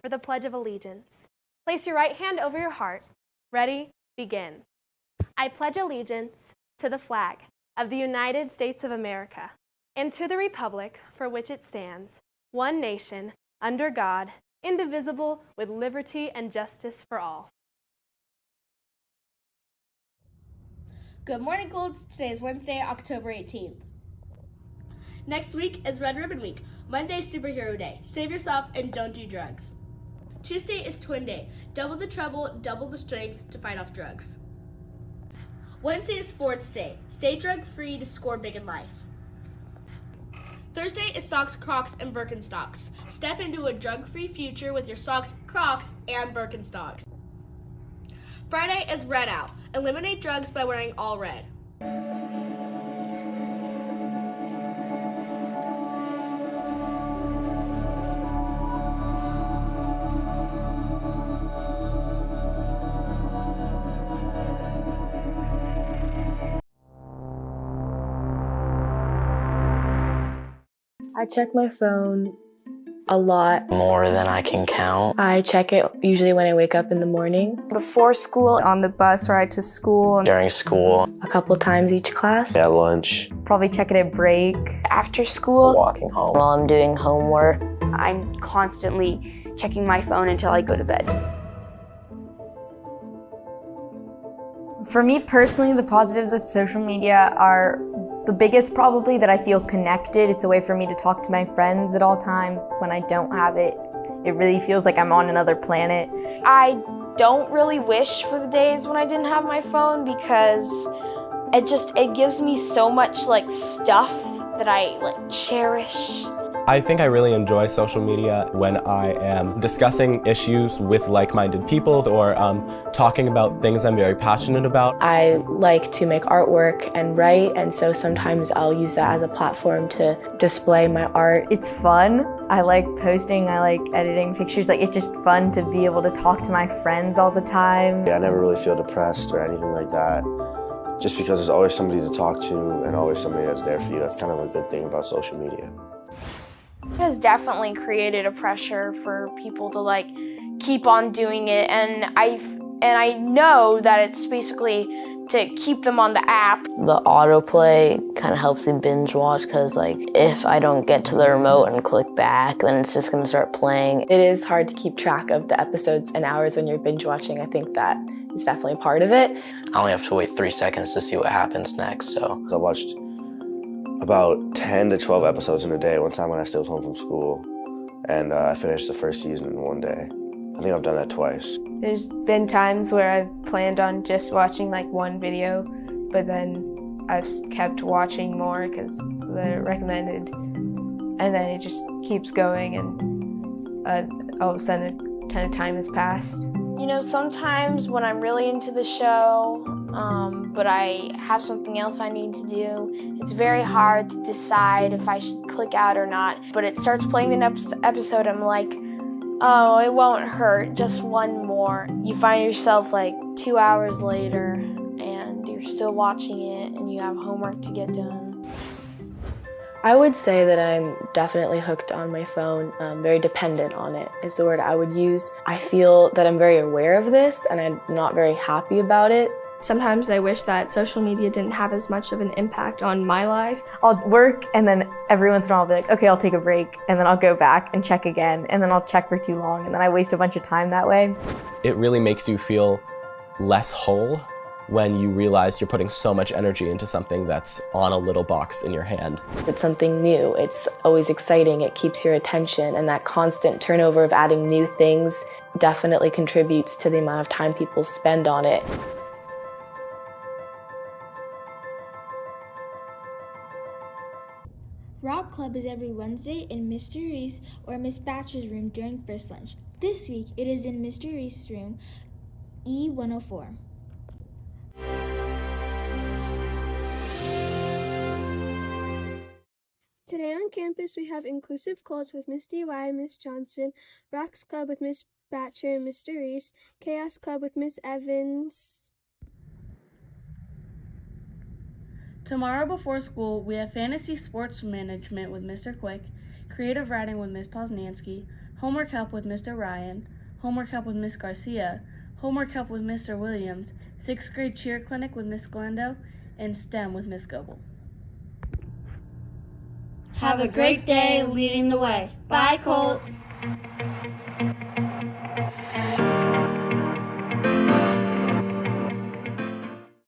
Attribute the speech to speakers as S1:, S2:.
S1: for the Pledge of Allegiance. Place your right hand over your heart. Ready? Begin. I pledge allegiance to the flag of the United States of America and to the republic for which it stands, one nation, under God, indivisible, with liberty and justice for all.
S2: Good morning, Colts. Today is Wednesday, October 18th. Next week is Red Ribbon Week. Monday, Superhero Day. Save yourself and don't do drugs. Tuesday is Twin Day. Double the trouble, double the strength to fight off drugs. Wednesday is Sports Day. Stay drug-free to score big in life. Thursday is Socks, Crocs, and Birkenstocks. Step into a drug-free future with your socks, Crocs, and Birkenstocks. Friday is Red Out. Eliminate drugs by wearing all red.
S3: I check my phone a lot.
S4: More than I can count.
S3: I check it usually when I wake up in the morning.
S5: Before school, on the bus ride to school.
S4: During school.
S3: A couple times each class.
S4: At lunch.
S5: Probably check it at break. After school.
S4: Walking home. While I'm doing homework.
S6: I'm constantly checking my phone until I go to bed.
S7: For me personally, the positives of social media are the biggest probably that I feel connected. It's a way for me to talk to my friends at all times. When I don't have it, it really feels like I'm on another planet.
S8: I don't really wish for the days when I didn't have my phone because it gives me so much stuff that I cherish.
S9: I think I really enjoy social media when I am discussing issues with like-minded people or talking about things I'm very passionate about.
S3: I like to make artwork and write, and so sometimes I'll use that as a platform to display my art.
S7: It's fun. I like posting, I like editing pictures. It's just fun to be able to talk to my friends all the time.
S10: I never really feel depressed or anything like that, just because there's always somebody to talk to and always somebody that's there for you. That's kind of a good thing about social media.
S11: It has definitely created a pressure for people to keep on doing it, and I know that it's basically to keep them on the app.
S4: The autoplay kind of helps me binge watch because if I don't get to the remote and click back, then it's just going to start playing.
S3: It is hard to keep track of the episodes and hours when you're binge watching. I think that is definitely part of it.
S4: I only have to wait 3 seconds to see what happens next, so.
S10: I watched about 10 to 12 episodes in a day one time when I stayed home from school, and I finished the first season in one day. I think I've done that twice.
S12: There's been times where I've planned on just watching one video, but then I've kept watching more because they're recommended, and then it just keeps going, and all of a sudden a ton of time has passed.
S8: Sometimes when I'm really into the show, but I have something else I need to do, it's very hard to decide if I should click out or not. But it starts playing the next episode, I'm like, oh, it won't hurt, just one more. You find yourself 2 hours later, and you're still watching it, and you have homework to get done.
S3: I would say that I'm definitely hooked on my phone, very dependent on it is the word I would use. I feel that I'm very aware of this and I'm not very happy about it.
S12: Sometimes I wish that social media didn't have as much of an impact on my life.
S7: I'll work and then every once in a while I'll be like, okay, I'll take a break, and then I'll go back and check again, and then I'll check for too long, and then I waste a bunch of time that way.
S9: It really makes you feel less whole when you realize you're putting so much energy into something that's on a little box in your hand.
S3: It's something new, it's always exciting, it keeps your attention, and that constant turnover of adding new things definitely contributes to the amount of time people spend on it.
S13: Rock Club is every Wednesday in Mr. Reese or Miss Batcher's room during first lunch. This week it is in Mr. Reese's room, E104.
S14: Today on campus we have Inclusive Colts with Miss DY, Miss Johnson, Rocks Club with Miss Batcher and Mr. Reese, Chaos Club with Miss Evans.
S2: Tomorrow before school, we have fantasy sports management with Mr. Quick, creative writing with Ms. Poznansky, homework help with Mr. Ryan, homework help with Ms. Garcia, homework help with Mr. Williams, 6th grade cheer clinic with Ms. Glendo, and STEM with Ms. Goebel.
S15: Have a great day leading the way. Bye, Colts.